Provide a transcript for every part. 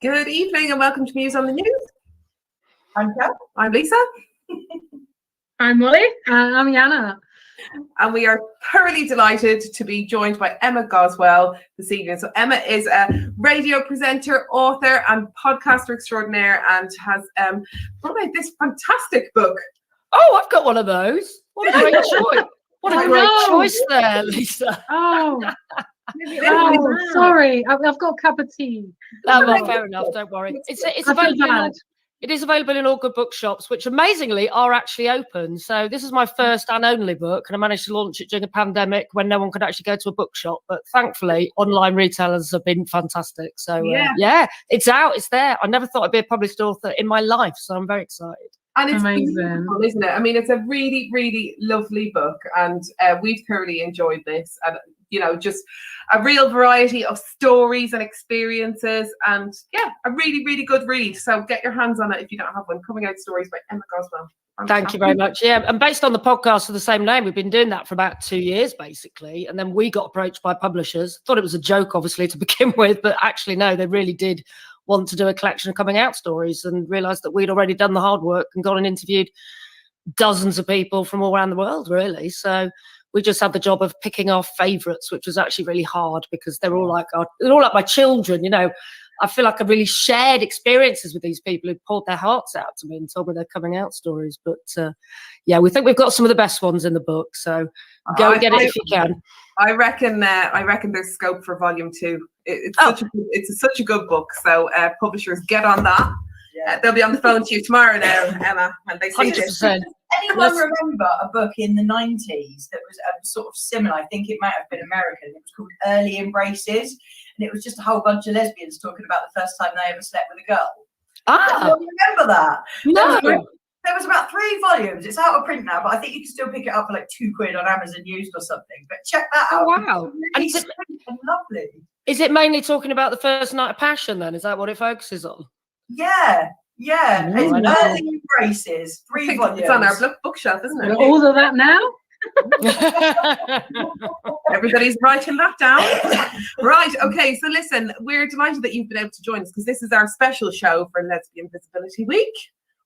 Good evening and welcome to Muse on the News. I'm Kat. I'm Lisa. I'm Molly. I'm Jana. And we are thoroughly delighted to be joined by Emma Goswell this evening. So Emma is a radio presenter, author and podcaster extraordinaire and has brought out this fantastic book. Oh, I've got one of those. What a great choice. What a great choice there, Lisa. Oh, sorry. I've got a cup of tea. Oh, well, fair enough. Don't worry. It's available. It is available in all good bookshops, which amazingly are actually open. So this is my first and only book, and I managed to launch it during a pandemic when no one could actually go to a bookshop. But thankfully, online retailers have been fantastic. So yeah, it's out. It's there. I never thought I'd be a published author in my life, so I'm very excited. And it's amazing, beautiful, isn't it? I mean, it's a really, really lovely book, and we've thoroughly enjoyed this. And you know, just a real variety of stories and experiences, and yeah, a really, really good read. So get your hands on it if you don't have one. Coming Out Stories by Emma Goswell. Thank you very much. Yeah, and based on the podcast of the same name, we've been doing that for about 2 years, basically. And then we got approached by publishers. Thought it was a joke, obviously, to begin with, but actually, no, they really did want to do a collection of coming out stories, and realised that we'd already done the hard work and gone and interviewed dozens of people from all around the world, really. So we just had the job of picking our favourites, which was actually really hard because they're all like my children, you know. I feel like I've really shared experiences with these people who poured their hearts out to me and told me their coming out stories. But yeah, we think we've got some of the best ones in the book. So go and get it if you can. I reckon there's scope for volume 2. It's such a good book. So publishers, get on that. Yeah. They'll be on the phone to you tomorrow now, Emma, when they see this. Anyone remember a book in the 90s that was sort of similar? I think it might have been American. It was called Early Embraces. And it was just a whole bunch of lesbians talking about the first time they ever slept with a girl. I don't remember that. No. There was about 3 volumes. It's out of print now, but I think you can still pick it up for like £2 on Amazon used or something. But check that out. Oh, wow. And it's lovely. Is it mainly talking about the first night of passion then? Is that what it focuses on? Yeah. It's Early Embraces. 3 volumes. It's on our bookshelf, isn't it? All of that now? Everybody's writing that down. Right, okay, so listen, we're delighted that you've been able to join us because this is our special show for Lesbian Visibility Week.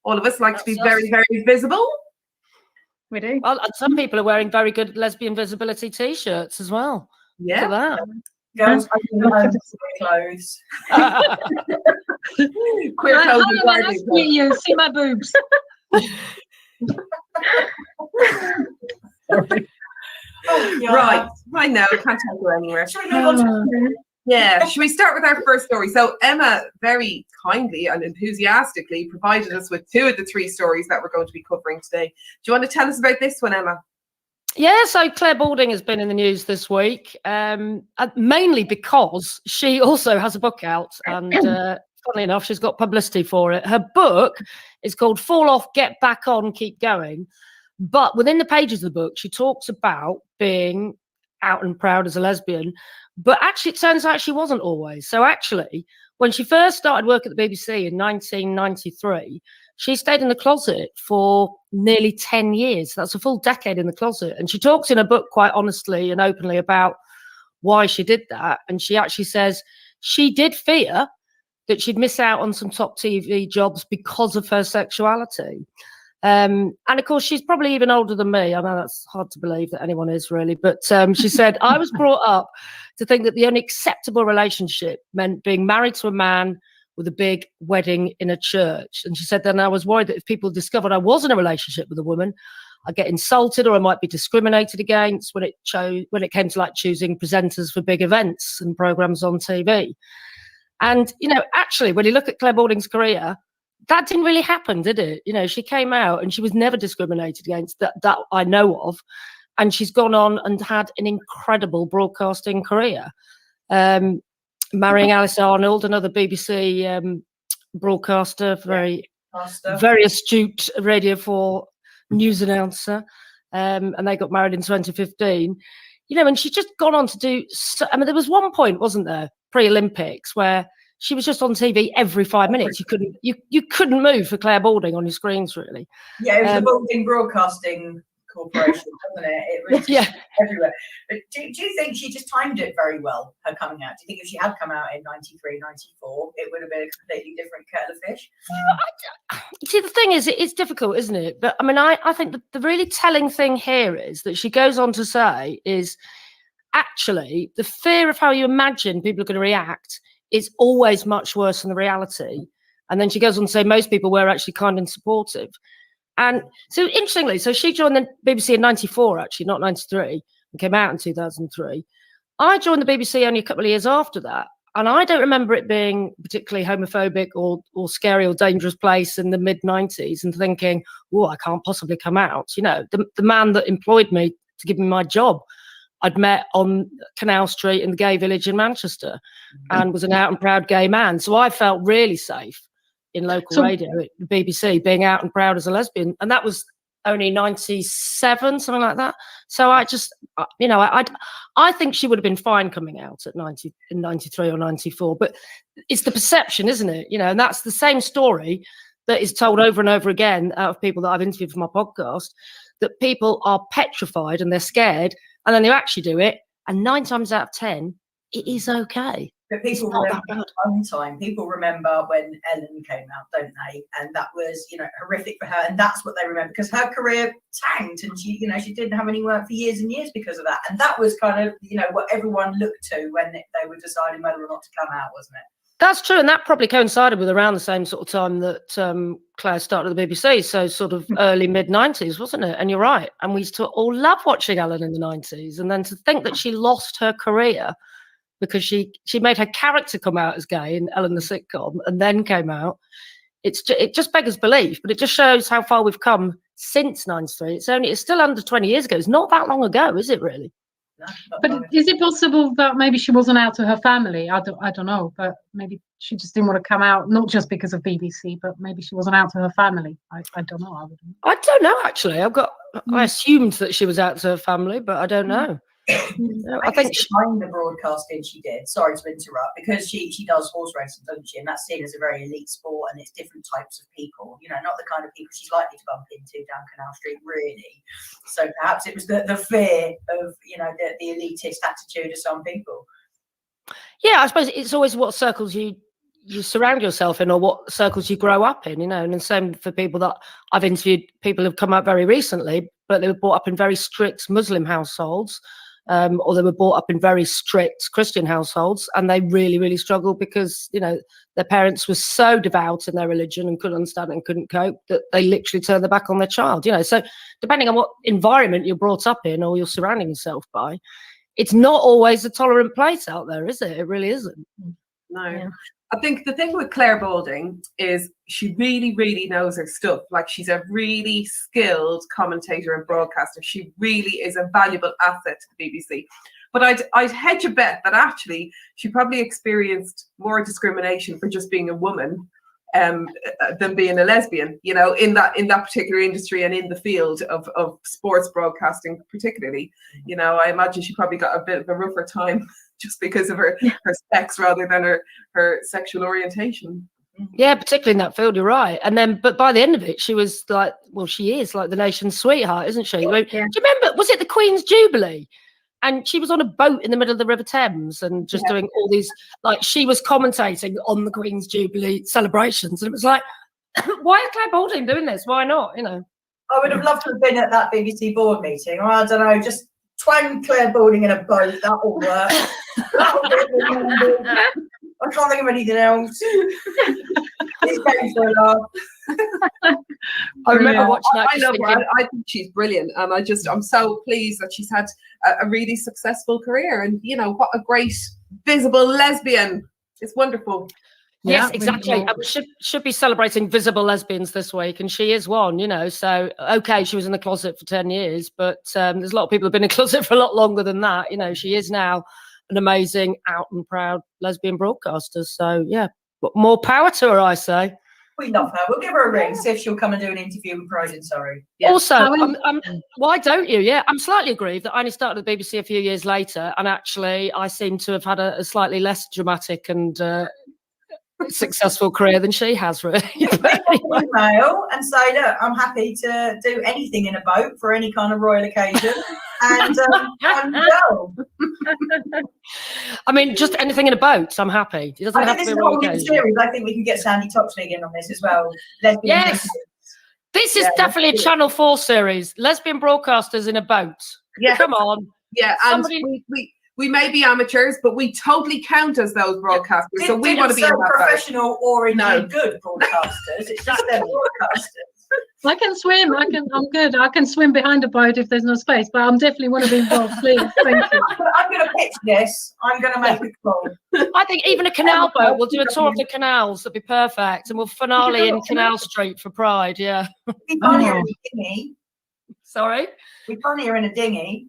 All of us like to be very, very visible. We do. Well, and some people are wearing very good Lesbian Visibility t-shirts as well. Yeah. Look at that. Girls clothes. Queer clothes. Nice to meet you. See my boobs. Right, I know, can't take her anywhere. Should we move on to should we start with our first story? So Emma very kindly and enthusiastically provided us with 2 of the 3 stories that we're going to be covering today. Do you want to tell us about this one, Emma? Yeah, so Claire Balding has been in the news this week, mainly because she also has a book out, and funnily enough, she's got publicity for it. Her book is called Fall Off, Get Back On, Keep Going. But within the pages of the book, she talks about being out and proud as a lesbian. But actually, it turns out she wasn't always. So actually, when she first started work at the BBC in 1993, she stayed in the closet for nearly 10 years. That's a full decade in the closet. And she talks in her book quite honestly and openly about why she did that. And she actually says she did fear that she'd miss out on some top TV jobs because of her sexuality. And of course, she's probably even older than me. I know that's hard to believe that anyone is really. But she said, I was brought up to think that the only acceptable relationship meant being married to a man with a big wedding in a church. And she said, then I was worried that if people discovered I was in a relationship with a woman, I'd get insulted or I might be discriminated against when it came to like choosing presenters for big events and programs on TV. And, you know, actually, when you look at Claire Balding's career, that didn't really happen, did it? You know, she came out and she was never discriminated against that I know of. And she's gone on and had an incredible broadcasting career. Marrying Alice Arnold, another BBC broadcaster, very astute Radio 4 news announcer. And they got married in 2015. You know, and she's just gone on to do, there was one point, wasn't there, pre-Olympics, where she was just on TV every 5 minutes. You couldn't move for Claire Balding on your screens, really. Yeah, it was the Balding Broadcasting corporation, wasn't it? It was just Yeah. everywhere. But do you think she just timed it very well, her coming out? Do you think if she had come out in 93, 94, it would have been a completely different kettle of fish? See, the thing is, it's difficult, isn't it? But I mean, I think the really telling thing here is that she goes on to say is actually the fear of how you imagine people are going to react is always much worse than the reality. And then she goes on to say most people were actually kind and supportive. And so interestingly, so she joined the BBC in 94, actually, not 93, and came out in 2003. I joined the BBC only a couple of years after that. And I don't remember it being particularly homophobic or scary or dangerous place in the mid-90s and thinking, oh, I can't possibly come out. You know, the man that employed me to give me my job, I'd met on Canal Street in the gay village in Manchester and was an out and proud gay man. So I felt really safe in local radio at the BBC, being out and proud as a lesbian. And that was only 97, something like that. So I just, you know, I think she would have been fine coming out at 93 or 94. But it's the perception, isn't it? You know, and that's the same story that is told over and over again out of people that I've interviewed for my podcast, that people are petrified and they're scared, and then they actually do it. And 9 times out of 10, it is okay. But people remember one time. People remember when Ellen came out, don't they? And that was, you know, horrific for her. And that's what they remember, because her career tanked, and she, you know, she didn't have any work for years and years because of that. And that was kind of, you know, what everyone looked to when they were deciding whether or not to come out, wasn't it? That's true, and that probably coincided with around the same sort of time that Claire started the BBC, so sort of early mid-90s, wasn't it? And you're right, and we used to all love watching Ellen in the 90s, and then to think that she lost her career because she made her character come out as gay in Ellen the sitcom and then came out, it just beggars belief, but it just shows how far we've come since 93. It's still under 20 years ago. It's not that long ago, is it really? No, But is it possible that maybe she wasn't out to her family? I don't know, but maybe she just didn't want to come out, not just because of BBC, but maybe she wasn't out to her family. I don't know. I don't know, actually. I assumed that she was out to her family, but I don't know. I think she mind the broadcasting she did. Sorry to interrupt, because she does horse racing, doesn't she? And that's seen as a very elite sport, and it's different types of people. You know, not the kind of people she's likely to bump into down Canal Street, really. So perhaps it was the fear of, you know, the elitist attitude of some people. Yeah, I suppose it's always what circles you surround yourself in, or what circles you grow up in, you know. And the same for people that I've interviewed. People have come up very recently, but they were brought up in very strict Muslim households. Or they were brought up in very strict Christian households, and they really, really struggled because, you know, their parents were so devout in their religion and couldn't understand it and couldn't cope that they literally turned their back on their child, you know. So depending on what environment you're brought up in or you're surrounding yourself by, it's not always a tolerant place out there, is it? It really isn't. No. Yeah. I think the thing with Claire Balding is she really, really knows her stuff. Like, she's a really skilled commentator and broadcaster. She really is a valuable asset to the BBC. But I'd hedge a bet that actually she probably experienced more discrimination for just being a woman than being a lesbian, you know, in that particular industry and in the field of sports broadcasting particularly. You know, I imagine she probably got a bit of a rougher time just because of her sex rather than her sexual orientation. Yeah, particularly in that field, you're right. And then, but by the end of it, she was like, well, she is like the nation's sweetheart, isn't she? Yeah. Do you remember, was it the Queen's Jubilee? And she was on a boat in the middle of the River Thames and just doing all these, like, she was commentating on the Queen's Jubilee celebrations. And it was like, why is Claire Balding doing this? Why not? You know? I would have loved to have been at that BBC board meeting, or I don't know, just twang Claire Balding in a boat. That will work. I can't think of anything else. It's going for a laugh. I remember watching that. I love her. I think she's brilliant, and I'm so pleased that she's had a really successful career. And you know, what a great visible lesbian! It's wonderful. Yes, exactly. And we should be celebrating visible lesbians this week, and she is one, you know. So, okay, she was in the closet for 10 years, but there's a lot of people who've been in the closet for a lot longer than that. You know, she is now an amazing, out and proud lesbian broadcaster. So, yeah, more power to her, I say. We love her. We'll give her a ring, see if she'll come and do an interview with Pride in Surrey. Yeah. Also, why don't you? Yeah, I'm slightly aggrieved that I only started the BBC a few years later, and actually I seem to have had a slightly less dramatic and successful career than she has, really. But anyway. Email and say, look, I'm happy to do anything in a boat for any kind of royal occasion, and go. I mean, just anything in a boat, I'm happy. It doesn't I have think to this be is a a royal whole new occasion. series. I think we can get Sandy Toxvig in on this as well. Lesbian Yes. Visibility. This is Yeah, definitely a let's do it. Channel 4 series. Lesbian broadcasters in a boat. Yeah. Come on. Yeah, and Somebody- we may be amateurs, but we totally count as those broadcasters. So we Didn't want to be say in that boat. professional or indeed No. good broadcasters. It's just they're broadcasters. I can swim. I'm good. I can swim behind a boat if there's no space, but I'm definitely want to be involved. Please, thank you. I'm going to pitch this. I'm going to make it cool. I think even a canal boat. We'll do a tour of the canals. That'd be perfect. And we'll finale in Canal Street for Pride. Yeah. Be funnier in a dinghy. Sorry. Be funnier in a dinghy.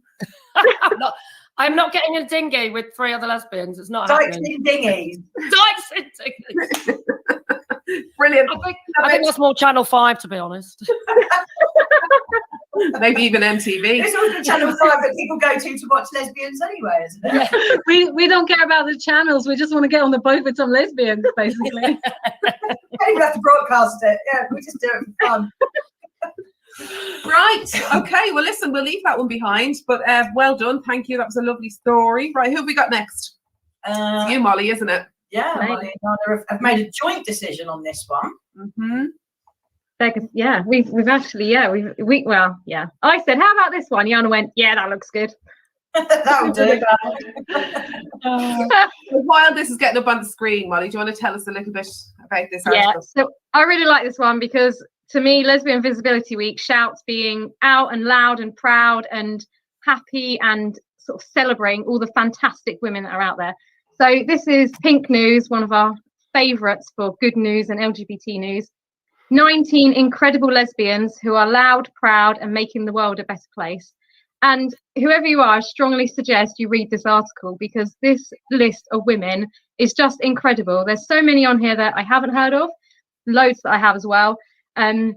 I'm not getting a dinghy with 3 other lesbians. It's not happening. Dykes in dinghies. Dykes in dinghies. Brilliant. I think that's more Channel 5, to be honest. Maybe even MTV. This was the Channel 5 that people go to watch lesbians anyway, isn't it? We don't care about the channels. We just want to get on the boat with some lesbians, basically. Don't even have to broadcast it. Yeah, we just do it for fun. Right. Okay. Well, listen, we'll leave that one behind. But well done. Thank you. That was a lovely story. Right. Who have we got next? It's you, Molly, isn't it? Yeah, Right. Molly and Jana have made a joint decision on this one. Mm-hmm. Yeah, we've actually, yeah, well, yeah. I said, how about this one? Jana went, yeah, that looks good. That'll do. While this is getting up on the screen, Molly, do you want to tell us a little bit about this Yeah, article? so I really like this one because to me, Lesbian Visibility Week shouts being out and loud and proud and happy and sort of celebrating all the fantastic women that are out there. So this is Pink News, one of our favourites for good news and LGBT news. 19 incredible lesbians who are loud, proud and making the world a better place. And whoever you are, I strongly suggest you read this article because this list of women is just incredible. There's so many on here that I haven't heard of, loads that I have as well. And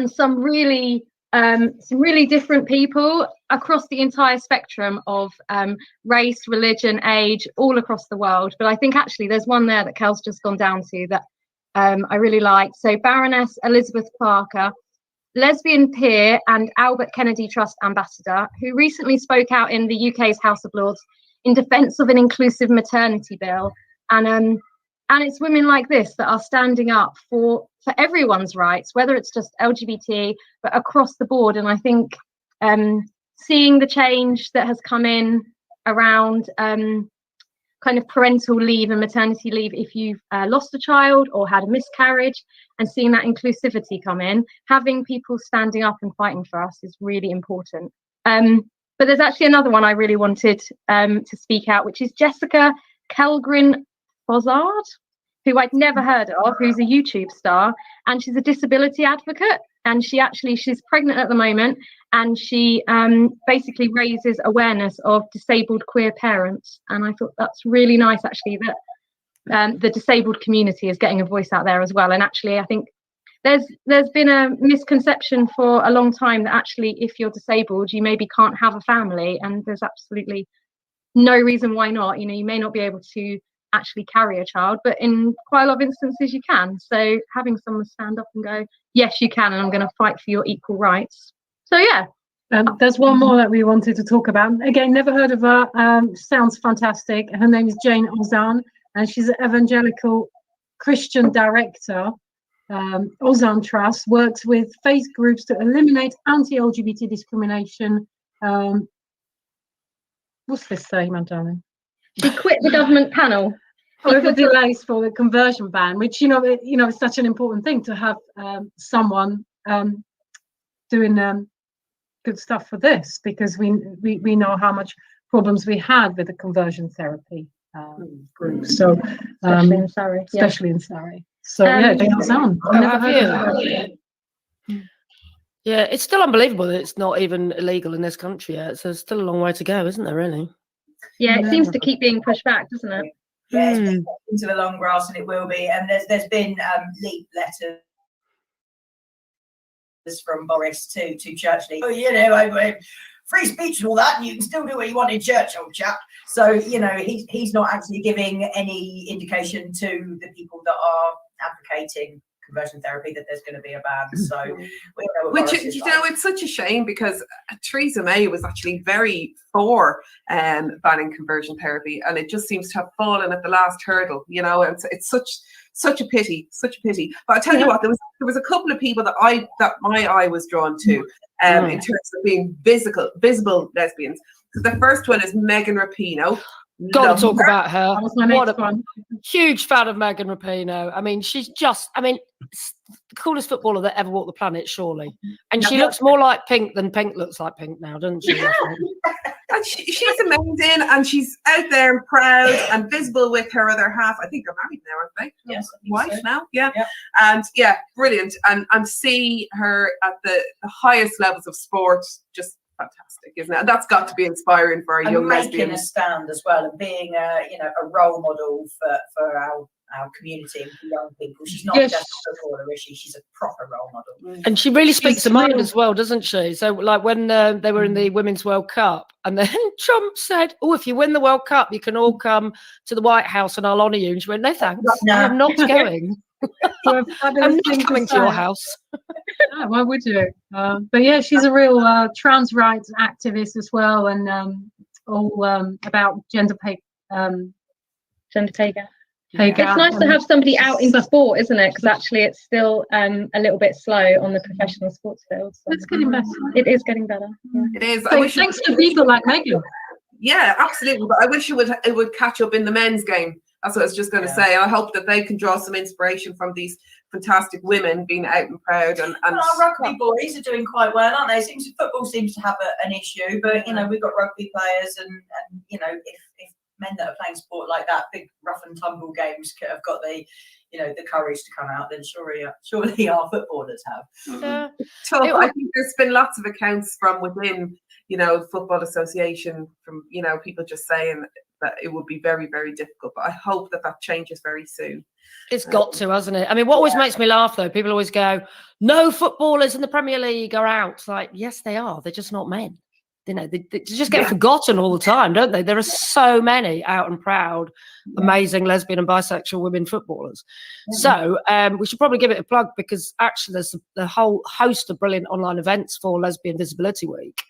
some really different people across the entire spectrum of race, religion, age, all across the world. But I think actually there's one there that Kel's just gone down to that I really like. So Baroness Elizabeth Parker, lesbian peer and Albert Kennedy Trust ambassador, who recently spoke out in the UK's House of Lords in defence of an inclusive maternity bill. And it's women like this that are standing up for everyone's rights, whether it's just LGBT, but across the board. And I think seeing the change that has come in around kind of parental leave and maternity leave if you've lost a child or had a miscarriage, and seeing that inclusivity come in, having people standing up and fighting for us is really important. But there's actually another one I really wanted to speak out, which is Jessica Kelgrin Fozzard, who I'd never heard of, who's a YouTube star, and she's a disability advocate. And she's pregnant at the moment, and she basically raises awareness of disabled queer parents. And I thought that's really nice, actually, that the disabled community is getting a voice out there as well. And actually, I think there's been a misconception for a long time that actually, if you're disabled, you maybe can't have a family, and there's absolutely no reason why not. You know, you may not be able to actually carry a child, but in quite a lot of instances you can. So having someone stand up and go, yes you can, and I'm going to fight for your equal rights. So yeah. There's one more that we wanted to talk about. Again, never heard of her. Sounds fantastic. Her name is Jane Ozan, and she's an evangelical Christian director. Ozan Trust works with faith groups to eliminate anti-LGBT discrimination. What's this say, my darling? She quit the government panel Over delays for the conversion ban, which is such an important thing to have someone doing good stuff for this, because we know how much problems we had with the conversion therapy group. So especially in Surrey. Especially in Surrey. So yeah, Jane Ozan. I've never heard of her. Yeah, it's still unbelievable that it's not even illegal in this country yet. So there's still a long way to go, isn't there, really? Yeah, it seems to keep being pushed back, doesn't it? Yeah, it's been into the long grass, and it will be. And there's been leaked letters from Boris to Churchley. Oh, free speech and all that, and you can still do what you want in church, old chap. So, you know, he's not actually giving any indication to the people that are advocating conversion therapy that there's going to be a ban. So we know what which, you know, it's such a shame, because Theresa May was actually very for banning conversion therapy, and it just seems to have fallen at the last hurdle, you know. And it's such a pity. But I tell you what, there was a couple of people that my eye was drawn to in terms of being visible lesbians. So the first one is Megan Rapinoe. Got to talk about her. That was my next one. Huge fan of Megan Rapinoe. I mean, she's just, the coolest footballer that ever walked the planet, surely. And she looks more like Pink than Pink looks like Pink now, doesn't she? And she's amazing, and she's out there and proud and visible with her other half. I think they're married now, aren't they? Yes, wife so. now, yeah. Yep. And yeah, brilliant. And see her at the highest levels of sport, just fantastic, isn't it? And that's got to be inspiring for our young making lesbians. a stand as well, and being a role model for our community and for young people. She's not just a footballer, is she? She's a proper role model. And she really speaks her mind as well, doesn't she? So, like when they were in the Women's World Cup, and then Trump said, "Oh, if you win the World Cup, you can all come to the White House and I'll honour you." And she went, "No, thanks. No. I'm not going. I'm not coming to your house." Oh, why would you? But yeah, she's a real trans rights activist as well, and all about gender pay gap. It's nice to have somebody out in sport, isn't it? Because actually it's still a little bit slow on the professional sports field. So it's getting better. It is getting better. Yeah. It is. So thanks to people like Megan. Yeah, absolutely. But I wish it would catch up in the men's game. That's what I was just going to say. I hope that they can draw some inspiration from these fantastic women being out and proud. And our rugby boys are doing quite well, aren't they? Football seems to have an issue, but you know, we've got rugby players, and you know, if men that are playing sport like that, big rough and tumble games, have got the courage to come out, then surely our footballers have. Yeah. So I think there's been lots of accounts from within, you know, the Football Association, from, you know, people just saying that it would be very, very difficult. But I hope that changes very soon. It's got to, hasn't it? I mean, what always makes me laugh, though, people always go, "No footballers in the Premier League are out." It's like, yes, they are. They're just not men. You know, they just get forgotten all the time, don't they? There are so many out and proud, amazing lesbian and bisexual women footballers. So we should probably give it a plug, because actually there's a whole host of brilliant online events for Lesbian Visibility Week,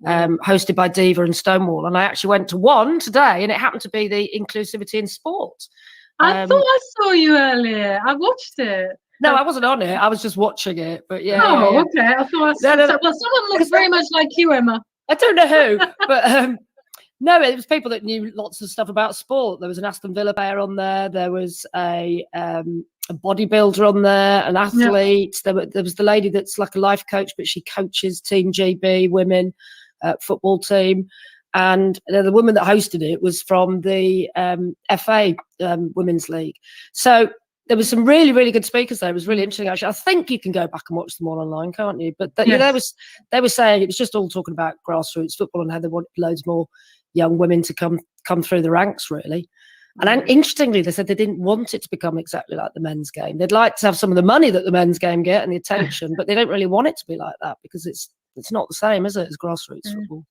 hosted by Diva and Stonewall. And I actually went to one today, and it happened to be the Inclusivity in Sport. I thought I saw you earlier. I watched it. No, I wasn't on it. I was just watching it. But yeah. Okay. I thought I saw. No. Well, someone looks very much like you, Emma. I don't know who, but no, it was people that knew lots of stuff about sport. There was an Aston Villa player on there. There was a bodybuilder on there, an athlete. Yeah. There was the lady that's like a life coach, but she coaches Team GB women football team. And the woman that hosted it was from the FA Women's League. So there was some really, really good speakers there. It was really interesting, actually. I think you can go back and watch them all online, can't you? But they were saying it was just all talking about grassroots football and how they wanted loads more young women to come through the ranks, really. And then, interestingly, they said they didn't want it to become exactly like the men's game. They'd like to have some of the money that the men's game get and the attention, but they don't really want it to be like that, because it's not the same, is it, as grassroots football?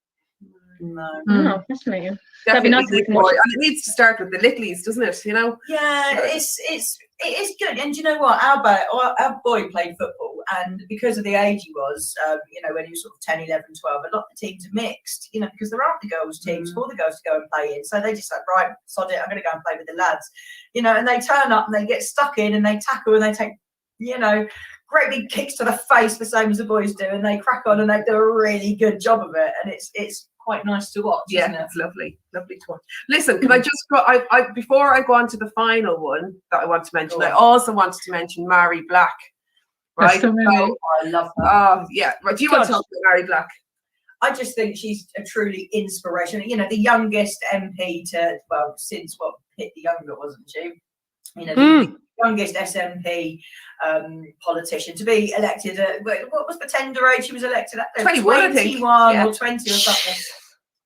No, fascinating. That'd be nice. And it needs to start with the littlies, doesn't it? You know. Yeah, it is good. And you know what? Our boy played football, and because of the age he was, you know, when he was sort of 10, 11, 12, a lot of the teams are mixed, you know, because there aren't the girls' teams for the girls to go and play in. So they just like, right, sod it, I'm going to go and play with the lads, you know, and they turn up and they get stuck in and they tackle and they take, you know, great big kicks to the face, the same as the boys do, and they crack on and they do a really good job of it, and it's quite nice to watch. Yeah, isn't it? it's lovely to watch. Listen, can I just go? I before I go on to the final one that I want to mention, I also wanted to mention Mary Black. Right? So, I love her. Oh yeah. Right. Do you want to talk about Mary Black? I just think she's a truly inspiration. You know, the youngest MP since Pitt the Younger, wasn't she? You know, the youngest SNP politician to be elected at, what was the tender age she was elected at? 21, I think. 21 or 20 or something.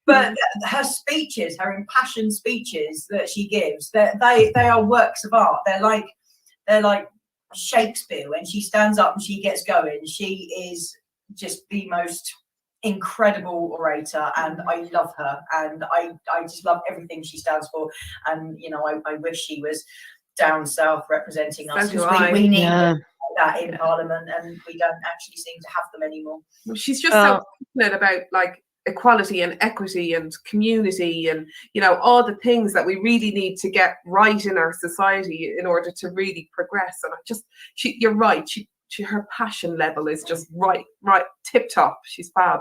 But her speeches, her impassioned speeches that she gives, they are works of art. They're like Shakespeare. When she stands up and she gets going, she is just the most incredible orator, and I love her, and I just love everything she stands for. And you know, I wish she was down south representing us, So do because I. we need Yeah. that in Parliament, and we don't actually seem to have them anymore. She's just so passionate about like equality and equity and community, and you know, all the things that we really need to get right in our society in order to really progress. And you're right, her passion level is just right tip top. She's fab.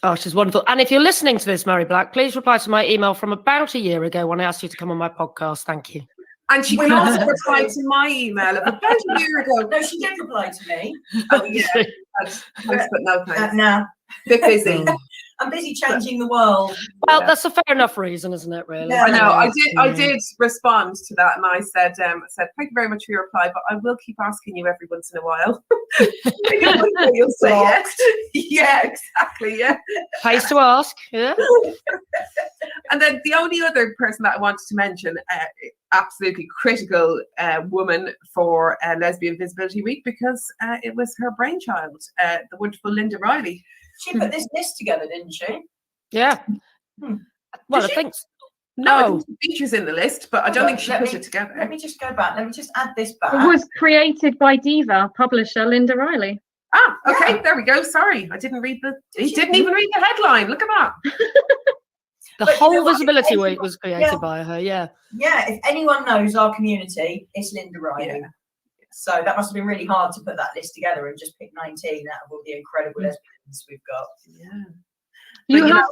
Oh, she's wonderful. And if you're listening to this, Mary Black, please reply to my email from about a year ago when I asked you to come on my podcast. Thank you. And she can also reply to my email of about a year ago. No, she did reply to me. Oh yeah, thanks, but no thanks. Nah, Bit busy. I'm busy changing the world. Well, that's a fair enough reason, isn't it? Really. Yeah. I know. I did respond to that, and I said, thank you very much for your reply, but I will keep asking you every once in a while. You'll say yes. Yeah, exactly. Yeah. Pays to ask. Yeah. And then the only other person that I wanted to mention, absolutely critical woman for Lesbian Visibility Week, because it was her brainchild, the wonderful Linda Riley. She put this list together, didn't she? Yeah. Well, I think no, I think she features in the list, but I don't think she put it together. Let me just go back. Let me just add this back. It was created by diva publisher Linda Riley. Ah, okay, Yeah. there we go. Sorry, I didn't read didn't even read the headline. Look at that. the But you whole know what? Visibility Week was created by her. Yeah. Yeah, if anyone knows our community, it's Linda Riley. Yeah. So that must have been really hard to put that list together and just pick 19 out of all the incredible lesbians we've got. Yeah. You But, have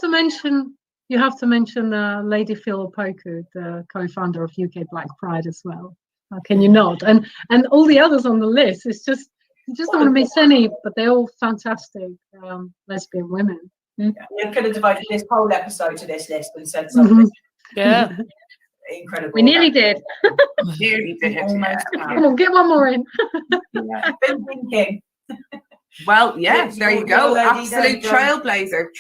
to mention Lady Phil Opoku, the co-founder of UK Black Pride as well. How can you not? And all the others on the list, it's just, you just don't want to miss any, but they're all fantastic lesbian women. Yeah, we could have divided this whole episode to this list and said something Yeah. incredible. We nearly did. Nearly did. Almost. Come on, get one more in. Yeah. Been thinking. Well, yeah, there you go. Lady, there you Absolute go.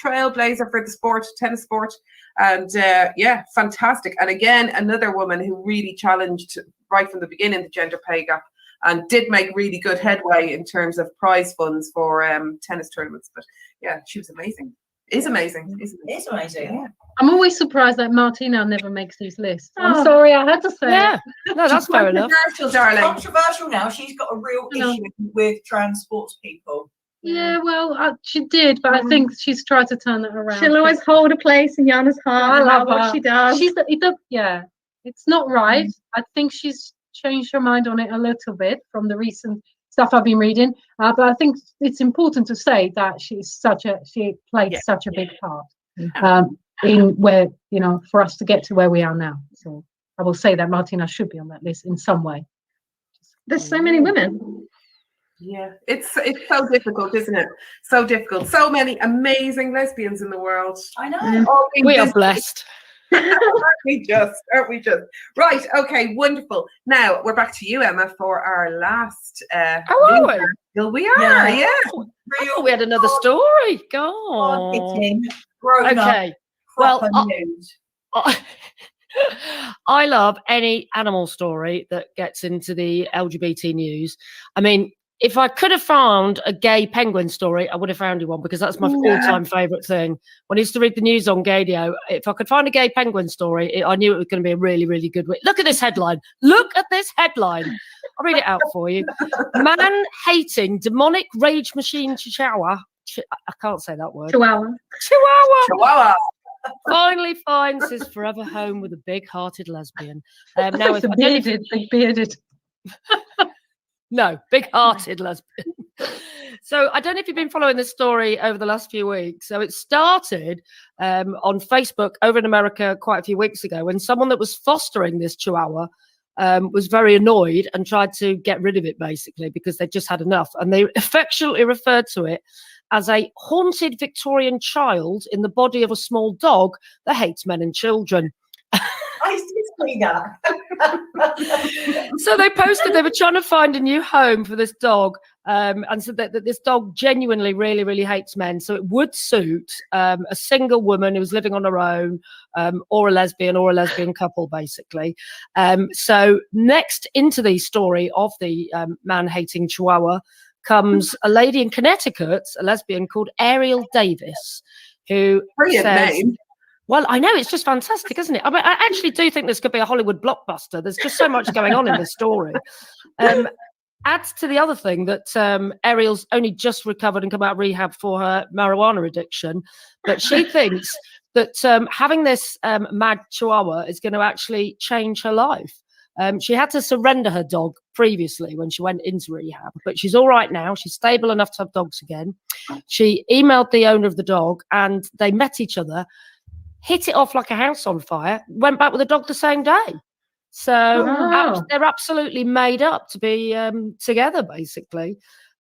trailblazer for the sport, tennis sport. And yeah, fantastic. And again, another woman who really challenged right from the beginning the gender pay gap, and did make really good headway in terms of prize funds for tennis tournaments. But yeah, she was amazing. Is amazing. It's amazing. Yeah. I'm always surprised that Martina never makes these lists. I'm Oh. sorry, I had to say Yeah. it. No, that's fair enough. Controversial, darling. Controversial now. She's got a real No. issue with trans sports people. Yeah, well, she did, but I think she's tried to turn it around. She'll always hold a place in Jana's I heart. No love matter what her. she does. Yeah, it's not right. I think she's changed her mind on it a little bit from the recent stuff I've been reading. But I think it's important to say that she played such a big part in where, you know, for us to get to where we are now. So I will say that Martina should be on that list in some way. There's so many women. Yeah, it's so difficult, isn't it? So difficult. So many amazing lesbians in the world. I know. All being We are busy. blessed. Aren't we just? Right, okay, wonderful. Now we're back to you, Emma, for our last Oh, are we? Here we are, yeah. I thought we had another story. God. Hard-hitting, grown up, Okay. Well, proper news. I love any animal story that gets into the LGBT news. I mean, if I could have found a gay penguin story, I would have found you one, because that's my all-time favourite thing. When I used to read the news on Gadio, if I could find a gay penguin story, I knew it was going to be a really, really good one. Look at this headline. Look at this headline. I'll read it out for you. Man-hating demonic rage machine chihuahua. I can't say that word. Chihuahua. Chihuahua. Finally finds his forever home with a big-hearted lesbian. Now, if, Big-bearded. No, big-hearted lesbian. So I don't know if you've been following this story over the last few weeks. So it started on Facebook over in America quite a few weeks ago, when someone that was fostering this chihuahua was very annoyed and tried to get rid of it, basically, because they just had enough. And they affectionately referred to it as a haunted Victorian child in the body of a small dog that hates men and children. I did see that. So they posted they were trying to find a new home for this dog, and said that this dog genuinely really, really hates men. So it would suit a single woman who was living on her own, or a lesbian couple, basically. So next into the story of the man-hating chihuahua comes a lady in Connecticut, a lesbian called Ariel Davis, who Brilliant says, name. well, I know, it's just fantastic, isn't it? I mean, I actually do think this could be a Hollywood blockbuster. There's just so much going on in this story. Adds to the other thing that Ariel's only just recovered and come out of rehab for her marijuana addiction, but she thinks that having this mad chihuahua is going to actually change her life. She had to surrender her dog previously when she went into rehab, but she's all right now. She's stable enough to have dogs again. She emailed the owner of the dog and they met each other, hit it off like a house on fire, went back with the dog the same day. So they're absolutely made up to be together, basically.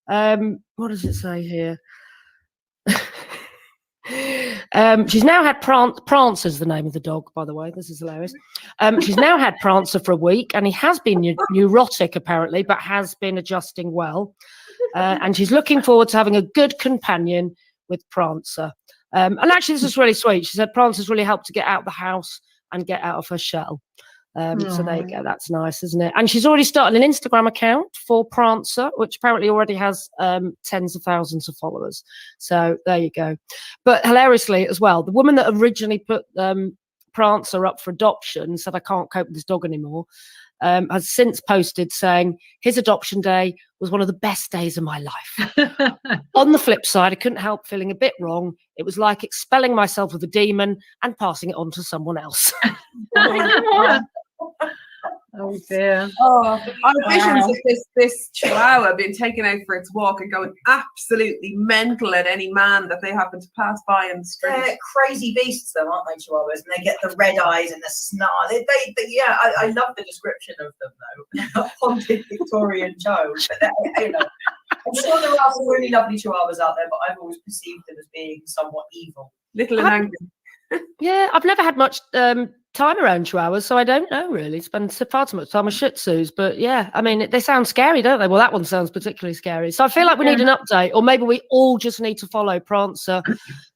What does it say here? She's now had Prancer's the name of the dog, by the way. This is hilarious. She's now had Prancer for a week, and he has been neurotic, apparently, but has been adjusting well. And she's looking forward to having a good companion with Prancer. And actually, this is really sweet. She said Prancer's really helped to get out of the house and get out of her shell. So there you go. That's nice, isn't it? And she's already started an Instagram account for Prancer, which apparently already has tens of thousands of followers. So there you go. But hilariously as well, the woman that originally put Prancer up for adoption, said, I can't cope with this dog anymore, has since posted saying his adoption day was one of the best days of my life. On the flip side, I couldn't help feeling a bit wrong. It was like expelling myself with a demon and passing it on to someone else. Oh dear. Oh, our visions of this chihuahua being taken out for its walk and going absolutely mental at any man that they happen to pass by in the street. They're crazy beasts, though, aren't they, chihuahuas? And they get the red eyes and the snarl. Yeah, I love the description of them, though. A haunted Victorian child. But you know, I'm sure there are some really lovely chihuahuas out there, but I've always perceived them as being somewhat evil. Little and angry. Yeah, I've never had much time around chihuahuas, so I don't know really. Spend far too much time with shih tzus, but yeah, I mean, they sound scary, don't they? Well, that one sounds particularly scary. So I feel like we need an update, or maybe we all just need to follow Prancer,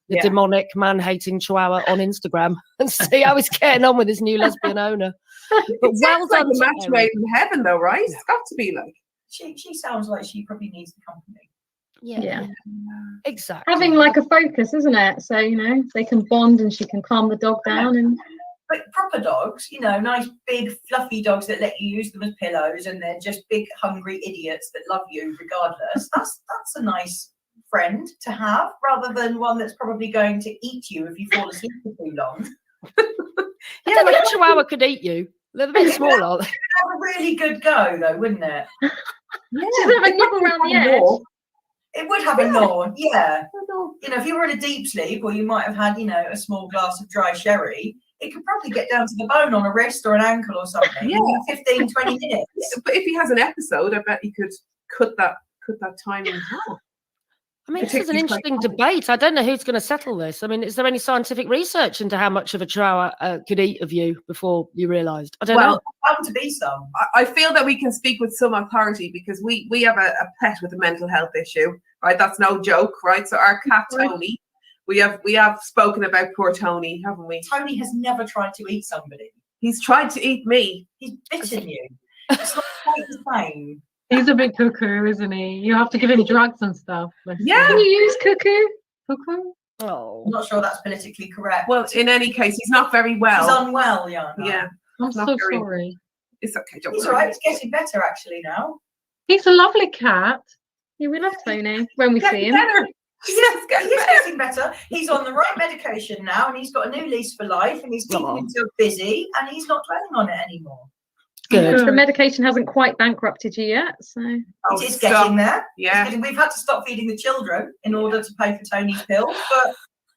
the demonic man-hating chihuahua, on Instagram and see how he's getting on with his new lesbian owner. But well done, like a match made in heaven, though, right? It's got to be like. She sounds like she probably needs the company. Yeah, exactly. Having like a focus, isn't it? So, you know, they can bond and she can calm the dog down. And but proper dogs, you know, nice big fluffy dogs that let you use them as pillows, and they're just big hungry idiots that love you regardless. That's a nice friend to have, rather than one that's probably going to eat you if you fall asleep for too long. Yeah, like a chihuahua could eat you. They're a bit small, aren't they? Have a really good go, though, wouldn't it? just have a nibble around the edge. It would have a gnaw, yeah. You know, if you were in a deep sleep, or you might have had, you know, a small glass of dry sherry, it could probably get down to the bone on a wrist or an ankle or something. Yeah. 15, 20 minutes. Yeah, but if he has an episode, I bet he could cut that time in half. I mean, this is an interesting debate. I don't know who's going to settle this. I mean, is there any scientific research into how much of a chihuahua could eat of you before you realised? I don't know. Bound to be some. I feel that we can speak with some authority because we have a pet with a mental health issue, right? That's no joke, right? So our cat Tony, we have spoken about poor Tony, haven't we? Tony has never tried to eat somebody. He's tried to eat me. He's bitten you. It's not quite the same. He's a bit cuckoo, isn't he? You have to give him drugs and stuff. Yeah. Can you use cuckoo? Cuckoo? Oh, I'm not sure that's politically correct. Well, in any case, he's not very well. He's unwell, Jana. Yeah. I'm Not so very- sorry. It's okay. Don't He's worry. all right. He's getting better, actually, now. He's a lovely cat. Yeah, we love Tony when we Get see him. better. Yes, get He's better. getting better. He's on the right medication now, and he's got a new lease for life, and he's keeping himself busy, and he's not dwelling on it anymore. good. The medication hasn't quite bankrupted you yet, so Oh, It is stop. getting there. Yeah. We've had to stop feeding the children in order to pay for Tony's pills, but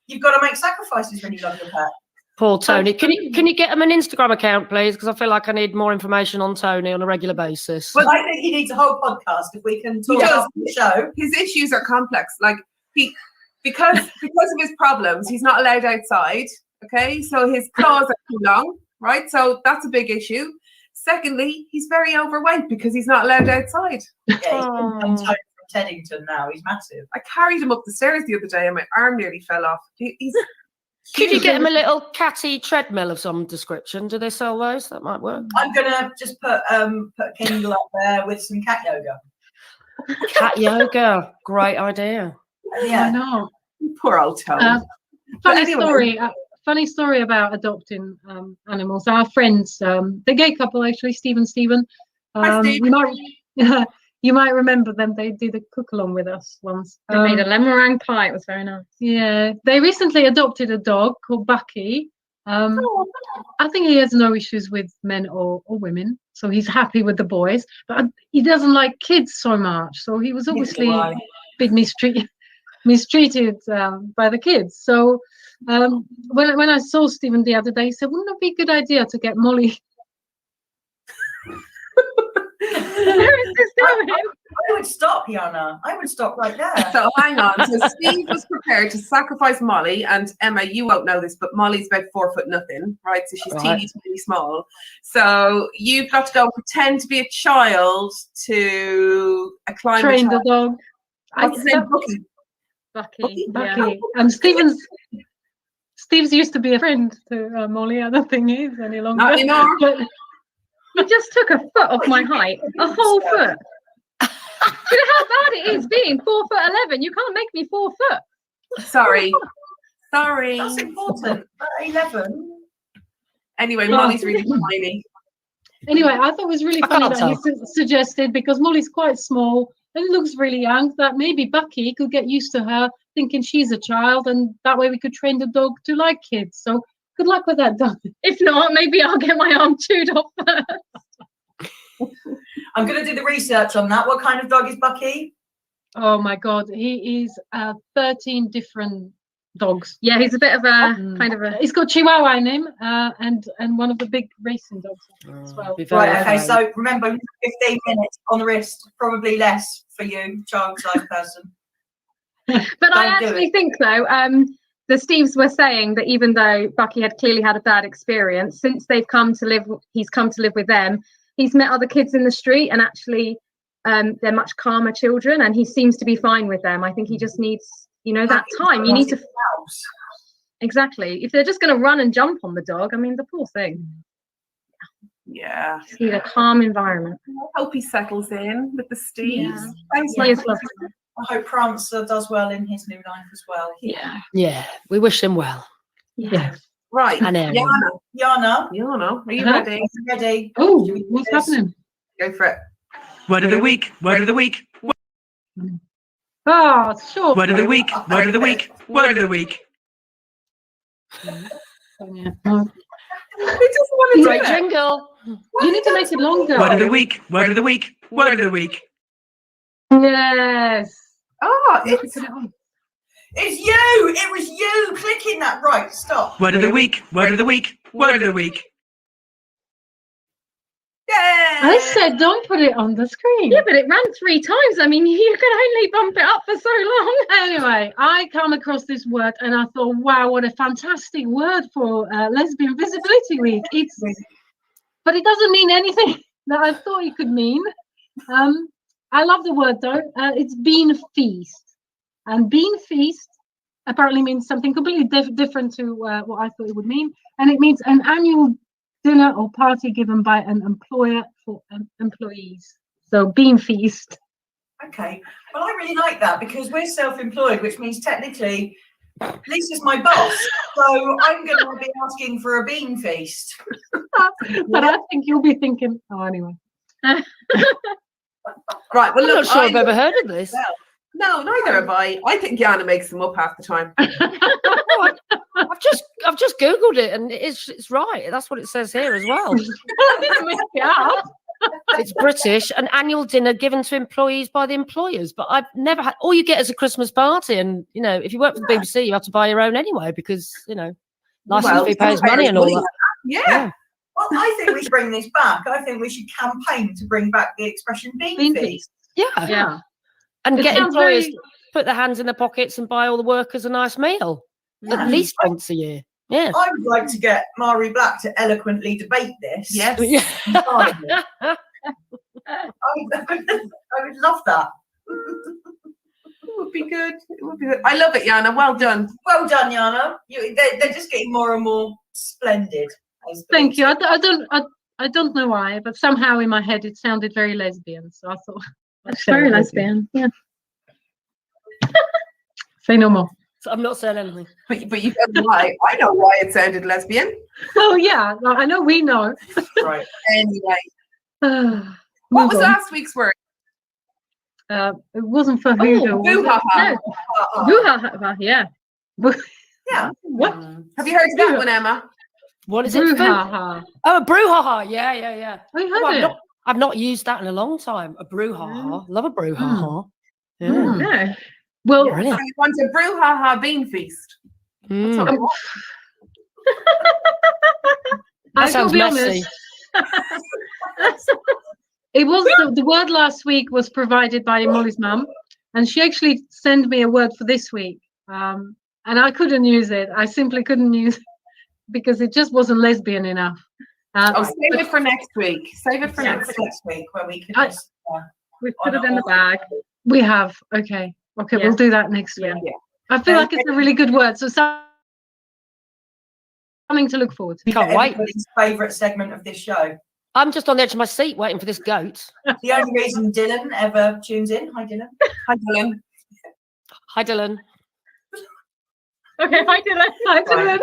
you've got to make sacrifices when you love your pet. Poor Tony. Can you get him an Instagram account, please? Because I feel like I need more information on Tony on a regular basis. Well, I think he needs a whole podcast if we can talk does. about the show. His issues are complex. Like because of his problems, he's not allowed outside. Okay, so his claws are too long, right? So that's a big issue. Secondly, he's very overweight because he's not allowed outside. Yeah, he's been Tony from Teddington now. He's massive. I carried him up the stairs the other day and my arm nearly fell off. He's Could you get him a little catty treadmill of some description? Do they sell those? That might work. I'm gonna just put a Kindle up there with some cat yoga. Cat yoga, great idea. Why Yeah. not? Poor old Toad. Funny anyway. story. Funny story about adopting animals. Our friends, the gay couple actually, Steve and Stephen. Hi, Steve. You might remember them. They did a cook along with us once. They made a lemon meringue pie. It was very nice. Yeah, they recently adopted a dog called Bucky. I think he has no issues with men or women, so he's happy with the boys. But he doesn't like kids so much, so he was obviously a bit mistreated by the kids. So when I saw Stephen the other day, he said, "Wouldn't it be a good idea to get Molly?" Where is this going? I would stop, Jana. I would stop right there. So hang on. So Steve was prepared to sacrifice Molly, and Emma, you won't know this, but Molly's about 4 foot nothing, right? So she's teeny small. So you've got to go pretend to be a child to climb Train the dog. What's his name? Bucky. Bucky. Yeah. And Steve's used to be a friend to Molly. I don't think he is any longer. Not anymore. But You just took a foot off my height. A whole foot. You know how bad it is being 4'11". You can't make me 4 foot. Sorry. That's important. 11. Anyway, Molly's really tiny. anyway, I thought it was really I funny can't that he suggested, because Molly's quite small and looks really young, that maybe Bucky could get used to her thinking she's a child, and that way we could train the dog to like kids. So good luck with that, Dog. If not, maybe I'll get my arm chewed off first. I'm going to do the research on that. What kind of dog is Bucky? Oh my God, he is 13 different dogs. Yeah, he's a bit of a kind of a. He's got Chihuahua in him, and one of the big racing dogs as well. Right, okay, so remember, 15 minutes on the wrist, probably less for you, child-sized person. But I actually think, though, the Steves were saying that even though Bucky had clearly had a bad experience, since he's come to live with them, he's met other kids in the street, and actually they're much calmer children, and he seems to be fine with them. I think he just needs, that time. You need to. Exactly. If they're just going to run and jump on the dog, I mean, the poor thing. Yeah. Just need a calm environment. I hope he settles in with the Steves. Yeah. Thanks, He is lovely. I hope Prancer does well in his new life as well. Yeah, we wish him well. Yeah. Right. And Jana, are you Uh-huh. ready? ready? Oh, Should we do what's this? happening? Go for it. Word of the week. Word of the week. Oh, sure. Word of the week. Word of the week. Word of the week. Yeah. He doesn't want to do Great it. jingle. You need to make it longer. Word of the week. Word of the week. Word of the week. Yes. Oh, it's Put it on. It's you! It was you clicking that. Right, stop. Word of the week. Word of the week. Word of the week. I said don't put it on the screen. Yeah, but it ran 3 times. I mean, you can only bump it up for so long. Anyway, I come across this word and I thought, wow, what a fantastic word for Lesbian Visibility Week. But it doesn't mean anything that I thought it could mean. I love the word though. It's bean feast. And bean feast apparently means something completely different to what I thought it would mean. And it means an annual dinner or party given by an employer for employees. So bean feast. Okay. Well, I really like that because we're self-employed, which means technically Lisa's my boss. So I'm going to be asking for a bean feast. But I think you'll be thinking, oh, anyway. right. Well, I'm look, not sure I've ever heard of this. No, neither have I. I think Jana makes them up half the time. I've just googled it, and it's right. That's what it says here as well. I didn't make it up. It's British, an annual dinner given to employees by the employers. But I've never had. All you get is a Christmas party, and if you work for the BBC, you have to buy your own anyway because license fee pays money and all that. Yeah. Well, I think we should bring this back. I think we should campaign to bring back the expression bean feast. Yeah. And It get sounds employers very- to put their hands in their pockets and buy all the workers a nice meal at least once a year. Yeah. I would like to get Mari Black to eloquently debate this. Yes. I would love that. It would be good. It would be good. I love it, Jana. Well done. Well done, Jana. They're just getting more and more splendid. Thank you. I don't know why, but somehow in my head it sounded very lesbian. So I thought It's very lesbian. Yeah. Say no more. So I'm not saying anything. But you don't know why. I know why it sounded lesbian. Oh yeah, I know we know. Right. Anyway, what was last week's word? It wasn't for hoodoo. Boo-ha-ha. No. Boo-ha-ha, yeah. Yeah. What? Have you heard of that one, Emma? What is it? Food? Brouhaha. Oh, a brouhaha. Yeah. I Oh, heard it. I've not used that in a long time. A brouhaha. Love a brouhaha. Yeah. Mm. No. Well, So Brilliant. you want a brouhaha bean feast. That's what we want. That I sounds gotta be messy. honest. It was the word last week was provided by Molly's mum, and she actually sent me a word for this week. And I couldn't use it. I simply couldn't use it because it just wasn't lesbian enough. Save it for next week. Save it for next week. next week where we can I- just. We put it in the bag. We have. Okay, Yeah. we'll do that next week. Yeah. I feel like it's a really good word. So something to look forward to. Can't wait. Everybody's favourite segment of this show. I'm just on the edge of my seat waiting for this goat. The only reason Dylan ever tunes in. Hi, Dylan. Hi, Dylan. Hi, Dylan. Okay, hi Dylan. Hi, Dylan.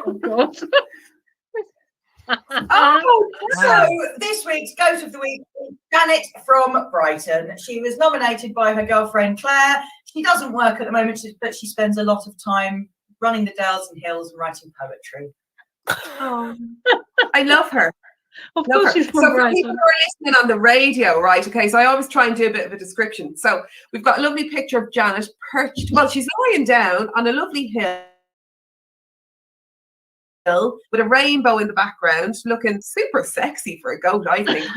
Oh God. Oh, so this week's Goat of the Week is Janet from Brighton. She was nominated by her girlfriend Claire. She doesn't work at the moment, but she spends a lot of time running the dales and hills and writing poetry. Oh, I love her. Of Love course, her. she's from So for people Brighton. who are listening on the radio, right? Okay, so I always try and do a bit of a description. So we've got a lovely picture of Janet perched. Well, she's lying down on a lovely hill with a rainbow in the background, looking super sexy for a goat, I think.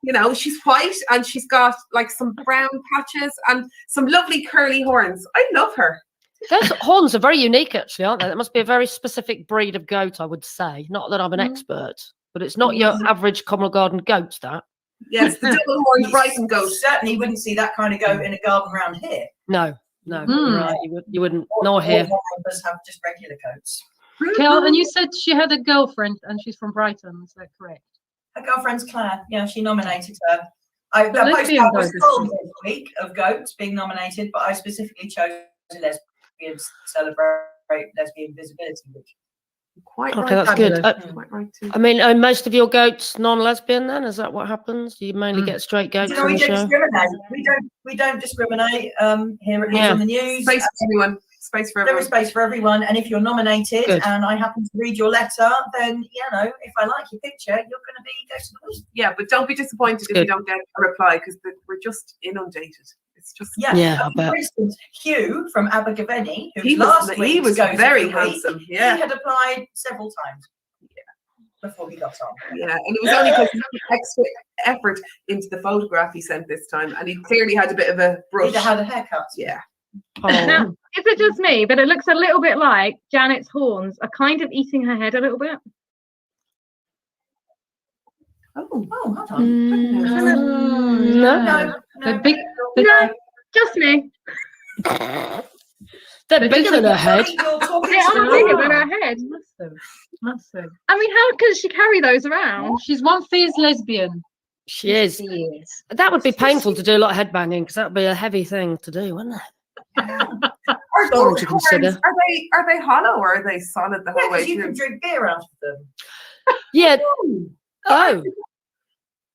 You know, she's white and she's got like some brown patches and some lovely curly horns. I love her. Those horns are very unique, actually, aren't they? That must be a very specific breed of goat, I would say. Not that I'm an expert, but it's not your average common garden goat, that. Yes, the double horned Brighton goat. You certainly wouldn't see that kind of goat in a garden around here. No, Mm. right. You wouldn't. Nor here. All of us have just regular goats. Kel, and you said she had a girlfriend and she's from Brighton. Is that correct? Her girlfriend's Claire. Yeah, she nominated her. I But lesbian was goat is told fine. this week of goats being nominated, but I specifically chose lesbians to celebrate Lesbian Visibility Week. Quite Okay, right. that's good. Quite right too. I mean, are most of your goats non-lesbian then? Is that what happens? You mainly get straight goats You know, on we the don't show? discriminate. We don't discriminate here at News Yeah. on the News. Space for everyone. Space for There is everyone. space for everyone, and if you're nominated Good. and I happen to read your letter, then you know, if I like your picture, you're going to be Goat of the Week. Yeah, but don't be disappointed if you Good. don't get a reply because we're just inundated. It's just Yeah, I bet. For instance, Hugh from Abergavenny, who he last was week's was Goat of very the Week, handsome. he Yeah, had applied several times before he got on. yeah, and it was only because he put extra effort into the photograph he sent this time, and he clearly had a bit of a brush. He'd had a haircut. Yeah. Oh. Now, is it just me? But it looks a little bit like Janet's horns are kind of eating her head a little bit. Oh, hold on. No. They're big. No, just me. They're bigger than her head. You're talking They are to bigger than her head. Massive. I mean, how can she carry those around? She's one fierce lesbian. She is. She is. That would be painful to do a lot of headbanging because that would be a heavy thing to do, wouldn't it? Are Something those to horns, consider. are they hollow or are they solid the Yeah, whole way because you can through? drink beer out of them. Yeah. Oh. But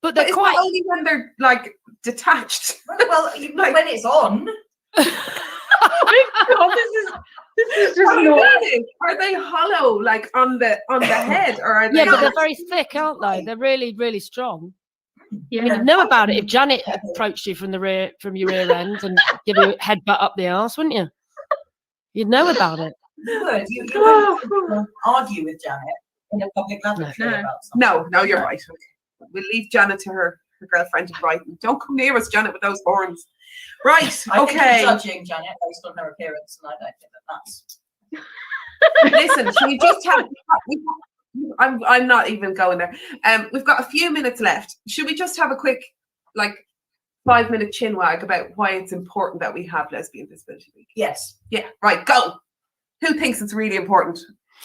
But they're it's quite. not only when they're like detached. Well, when it's on. God, this is just Are not. they hollow like on the head or are they? Yeah, but they're very thick, aren't they? They're really, really strong. Yeah. I mean, you'd know about it if Janet approached you from the rear, from your rear end, and give you a headbutt up the arse, wouldn't you? You'd know about it. You would. You wouldn't argue with Janet in a public lavatory No. about something. No, you're right. Okay. We'll leave Jana to her girlfriend in Brighton. Don't come near us, Janet, with those horns. Right, I think okay. you're judging Janet based on her appearance, and I don't think that's. Listen, should we just have... I'm not even going there. We've got a few minutes left. Should we just have a quick, 5-minute chin wag about why it's important that we have Lesbian Visibility Week? Yes. Yeah, right, go. Who thinks it's really important?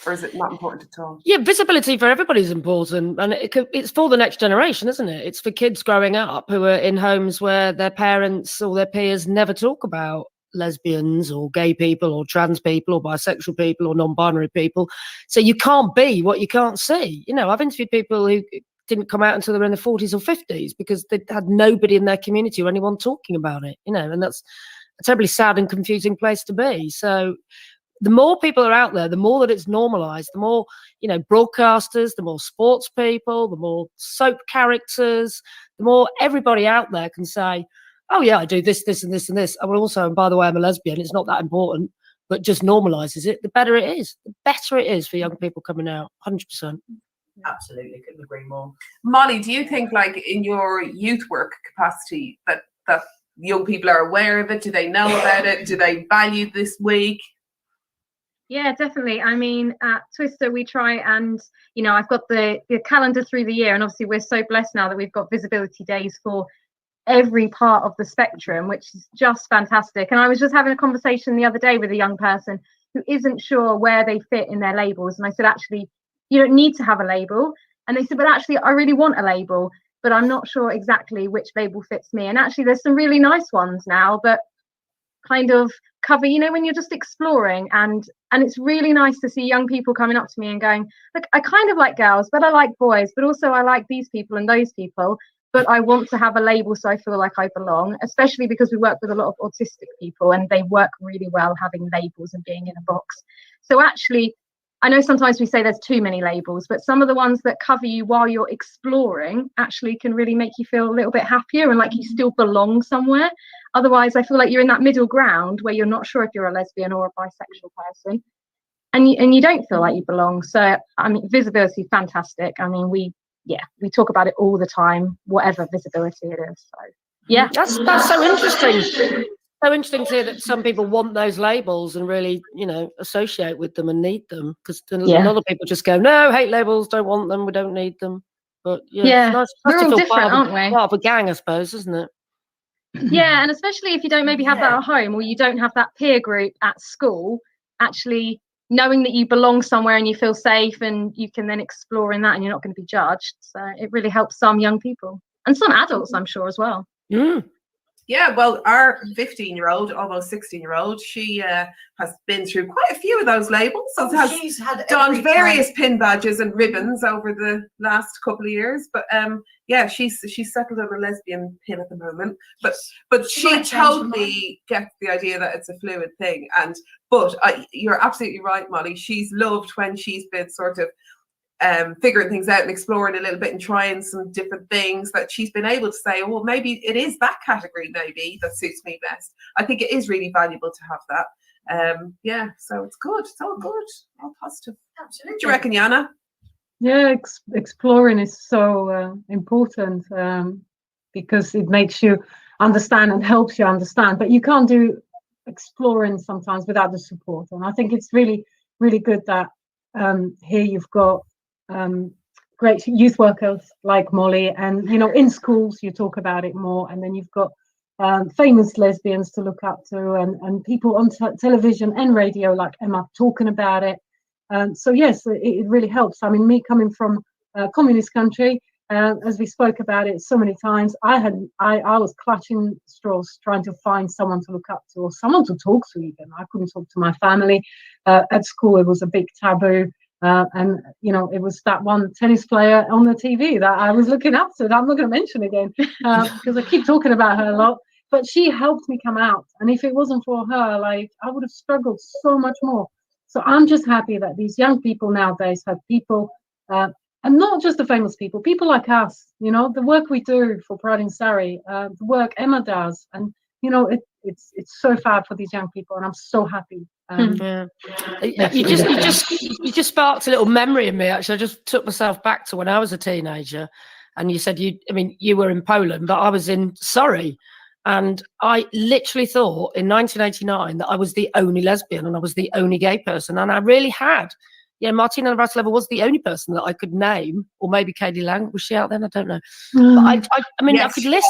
Or is it not important at all? Yeah, visibility for everybody is important, and it's for the next generation, isn't it? It's for kids growing up who are in homes where their parents or their peers never talk about lesbians or gay people or trans people or bisexual people or non-binary people. So you can't be what you can't see. You know, I've interviewed people who didn't come out until they were in their 40s or 50s because they had nobody in their community or anyone talking about it, you know, and that's a terribly sad and confusing place to be. So the more people are out there, the more that it's normalized, the more, you know, broadcasters, the more sports people, the more soap characters, the more everybody out there can say, oh yeah, I do this, this, and this, and this. And also, and by the way, I'm a lesbian. It's not that important, but just normalizes it. The better it is. The better it is for young people coming out. 100%. Absolutely, couldn't agree more. Molly, do you think, like, in your youth work capacity, that young people are aware of it? Do they know about it? Do they value this week? Yeah, definitely. I mean, at Twister, we try and, you know, I've got the calendar through the year, and obviously we're so blessed now that we've got visibility days for every part of the spectrum, which is just fantastic. And I was just having a conversation the other day with a young person who isn't sure where they fit in their labels. And I said, actually, you don't need to have a label. And they said, but actually, I really want a label, but I'm not sure exactly which label fits me. And actually, there's some really nice ones now that kind of cover, you know, when you're just exploring, and it's really nice to see young people coming up to me and going, look, I kind of like girls, but I like boys, but also I like these people and those people, but I want to have a label so I feel like I belong, especially because we work with a lot of autistic people and they work really well having labels and being in a box. So actually, I know sometimes we say there's too many labels, but some of the ones that cover you while you're exploring actually can really make you feel a little bit happier and like you still belong somewhere. Otherwise, I feel like you're in that middle ground where you're not sure if you're a lesbian or a bisexual person, and you don't feel like you belong. So, I mean, visibility, fantastic. I mean, we talk about it all the time, whatever visibility it is. So, yeah. That's so interesting. So interesting to hear that some people want those labels and really, you know, associate with them and need them, because a lot of people just go, no, hate labels, don't want them, we don't need them. But yeah, it's nice we're to all feel different, aren't we? part of a gang, I suppose, isn't it? Yeah, and especially if you don't maybe have that at home, or you don't have that peer group at school, actually knowing that you belong somewhere and you feel safe and you can then explore in that and you're not going to be judged. So it really helps some young people and some adults, I'm sure, as well. Yeah, well, our 15-year-old, almost 16-year-old, she has been through quite a few of those labels. So She's had donned various pin badges and ribbons over the last couple of years. But yeah, she's settled on a lesbian pin at the moment. But she totally gets the idea that it's a fluid thing. But you're absolutely right, Molly. She's loved when she's been sort of figuring things out and exploring a little bit and trying some different things, that she's been able to say, oh, well, maybe it is that category maybe that suits me best. I think it is really valuable to have that. Yeah, so it's good. It's all good. All positive. Absolutely. Do you reckon, Jana? Yeah, exploring is so important because it makes you understand and helps you understand. But you can't do exploring sometimes without the support. And I think it's really, really good that here you've got great youth workers like Molly, and you know, in schools you talk about it more, and then you've got famous lesbians to look up to, and people on television and radio like Emma talking about it. So yes, it really helps. I mean, me coming from a communist country, as we spoke about it so many times, I was clutching straws trying to find someone to look up to or someone to talk to. Even I couldn't talk to my family. At school it was a big taboo. And you know, it was that one tennis player on the TV that I was looking up to that I'm not going to mention again because I keep talking about her a lot. But she helped me come out, and if it wasn't for her, like, I would have struggled so much more. So I'm just happy that these young people nowadays have people, and not just the famous people like us. You know, the work we do for Pride in Surrey, the work Emma does, and you know, it's so fab for these young people, and I'm so happy. You just sparked a little memory in me. Actually, I just took myself back to when I was a teenager, and you said you were in Poland, but I was in Surrey, and I literally thought in 1989 that I was the only lesbian and I was the only gay person, and I really had. Yeah, Martina Navratilova was the only person that I could name, or maybe Katie Lang. Was she out then? I don't know. But I mean, yes, I could list.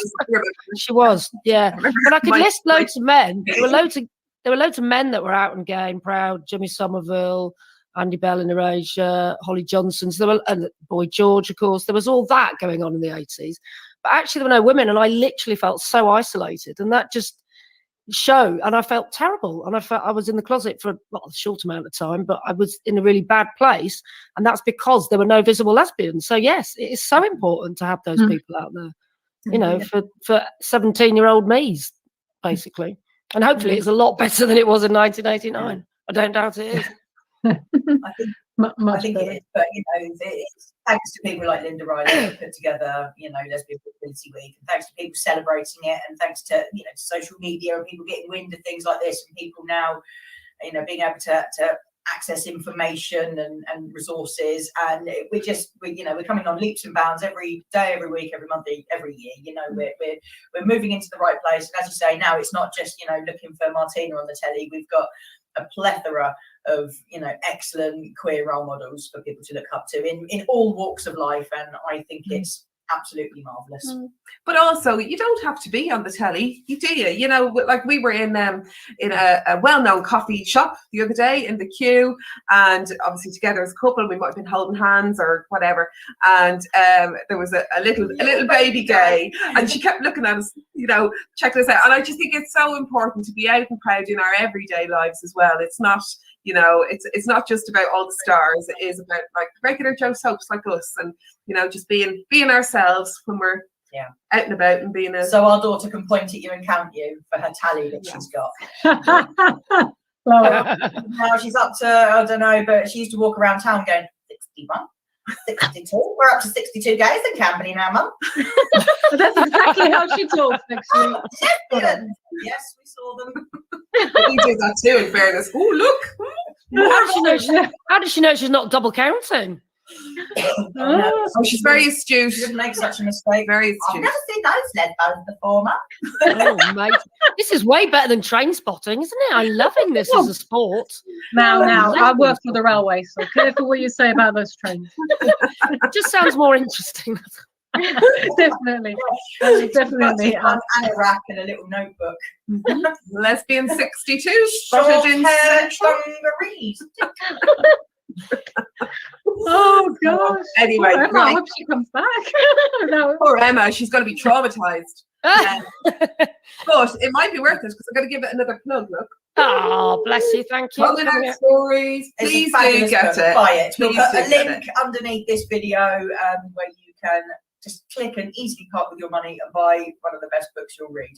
She was, yeah. But I could list loads of men. There were loads of men that were out and gay and proud. Jimmy Somerville, Andy Bell in her age, Holly Johnson's, there were Boy George, of course. There was all that going on in the 80s. But actually, there were no women, and I literally felt so isolated. And that just showed, and I felt terrible. And I felt I was in the closet for a short amount of time, but I was in a really bad place. And that's because there were no visible lesbians. So, yes, it is so important to have those people out there, you know, for 17-year-old me's, basically. And hopefully it's a lot better than it was in 1989. I don't doubt it is. I think it is, but you know, it's thanks to people like Linda Riley who put together, you know, Lesbian Visibility Week, and thanks to people celebrating it, and thanks to, you know, social media and people getting wind of things like this, and people now, you know, being able to access information and resources, and we're coming on leaps and bounds every day, every week, every month, every year. You know, we're moving into the right place, and as you say, now it's not just, you know, looking for Martina on the telly. We've got a plethora of, you know, excellent queer role models for people to look up to in all walks of life, and I think it's absolutely marvelous. But also, you don't have to be on the telly, do you? You know, like we were in a well-known coffee shop the other day in the queue, and obviously together as a couple, we might have been holding hands or whatever, and there was a little baby gay, and she kept looking at us, you know, checking us out. And I just think it's so important to be out and proud in our everyday lives as well. It's not, you know, it's not just about all the stars. It is about like regular Joe Soaps like us, and, you know, just being ourselves when we're out and about and being so our daughter can point at you and count you for her tally that she's got. Now she's up to, I don't know, but she used to walk around town going 61, 62. We're up to 62 gays in company now, Mum. That's exactly how she talks, actually. Yes, we saw them. we did that too, in fairness. Oh, look. How does she know she's not double counting? Oh, she's very astute. She didn't make such a mistake. Very astute. I've never seen those lesbians before, Mum. Oh, mate. This is way better than train spotting, isn't it? I'm loving this as a sport. Now, I work for the railway, so careful what you say about those trains. It just sounds more interesting. Definitely. Definitely. And a rack and a little notebook. Lesbian 62. Short hair dungarees. Oh gosh. Anyway, Emma, I hope she comes back. No. Poor Emma, she's going to be traumatized. But it might be worth it, because I'm going to give it another plug. Look. Oh, bless you. Thank you. Coming out stories. Please do get it. Buy it. We'll Please put a do get link underneath this video where you can just click and easily part with your money and buy one of the best books you'll read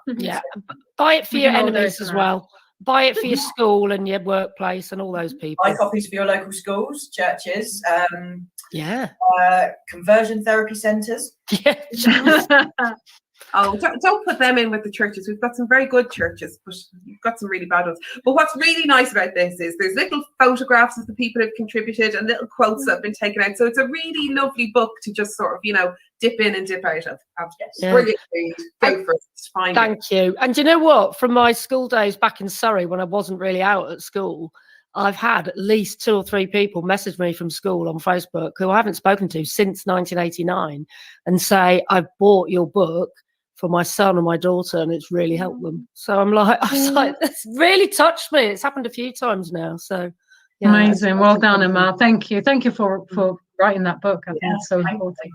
ever. Yeah. Buy it for your enemies as well. Buy it for your school and your workplace and all those people. Buy copies for your local schools, churches, conversion therapy centres. Yeah. Oh, don't put them in with the churches. We've got some very good churches, but we've got some really bad ones. But what's really nice about this is there's little photographs of the people who've contributed and little quotes that have been taken out. So it's a really lovely book to just sort of, you know, dip in and dip out of. Yeah. Brilliant read. Go for it. Find it. Thank you. And do you know what? From my school days back in Surrey, when I wasn't really out at school, I've had at least 2 or 3 people message me from school on Facebook who I haven't spoken to since 1989 and say, I've bought your book for my son and my daughter, and it's really helped them. So I was like, it's really touched me. It's happened a few times now. So yeah, amazing. Well done, Emma. Thank you. Thank you for writing that book. I think it's so important.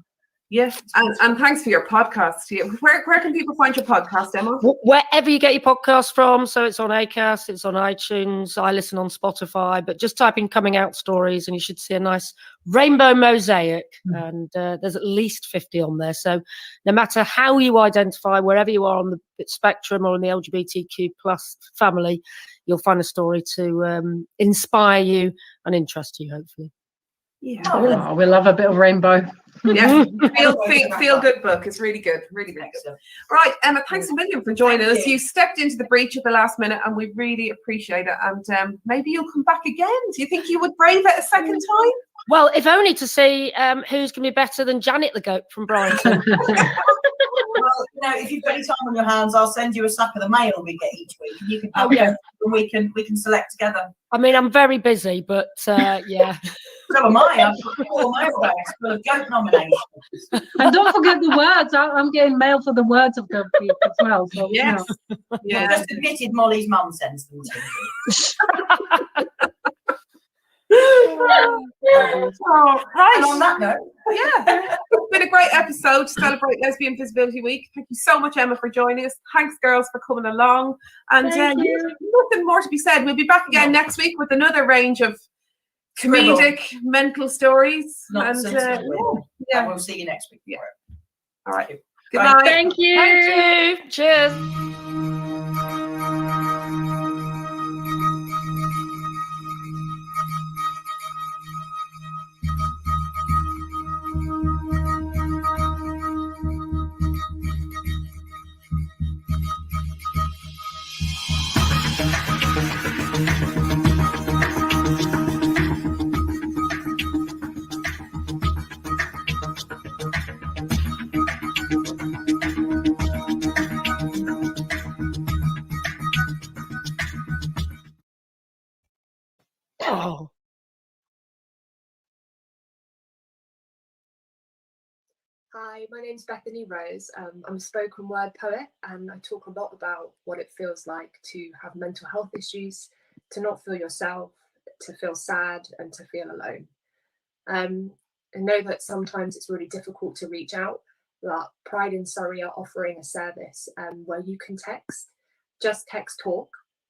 Yes, and thanks for your podcast. Where can people find your podcast, Emma? Wherever you get your podcast from. So it's on Acast, it's on iTunes. I listen on Spotify, but just type in Coming Out Stories and you should see a nice rainbow mosaic. And there's at least 50 on there. So no matter how you identify, wherever you are on the spectrum or in the LGBTQ plus family, you'll find a story to inspire you and interest you, hopefully. Yeah. Oh, we love a bit of rainbow. Yeah, feel good book. It's really good, really, really good. Right, Emma, thanks a million for joining us. You stepped into the breach at the last minute, and we really appreciate it. And maybe you'll come back again. Do you think you would brave it a second time? Well, if only to see who's going to be better than Janet the Goat from Brighton. Well, you know, if you've got any time on your hands, I'll send you a sack of the mail we get each week, and you can have it, and we can select together. I mean, I'm very busy, but yeah. So am I. I've got 4 mail bags full of goat nominations. And don't forget the words. I'm getting mail for the words of the people as well. So, yes. You know. Yeah. Just admitted Molly's mum sends them to me. Oh, right. And on that note, Yeah, it's been a great episode to celebrate Lesbian Visibility Week. Thank you so much, Emma, for joining us. Thanks, girls, for coming along. And Thank you. nothing more to be said. We'll be back again next week with another range of comedic, mental stories. nonsense. And And yeah, we'll see you next week. Yeah. All all right. right. Good Bye. night. Thank you. Thank you. Cheers. Oh. Hi, my name's Bethany Rose. I'm a spoken word poet and I talk a lot about what it feels like to have mental health issues, to not feel yourself, to feel sad and to feel alone. I know that sometimes it's really difficult to reach out, but Pride in Surrey are offering a service where you can just text talk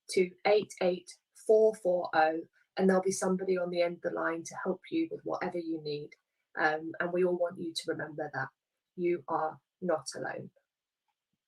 to 88440 and there'll be somebody on the end of the line to help you with whatever you need. And we all want you to remember that you are not alone.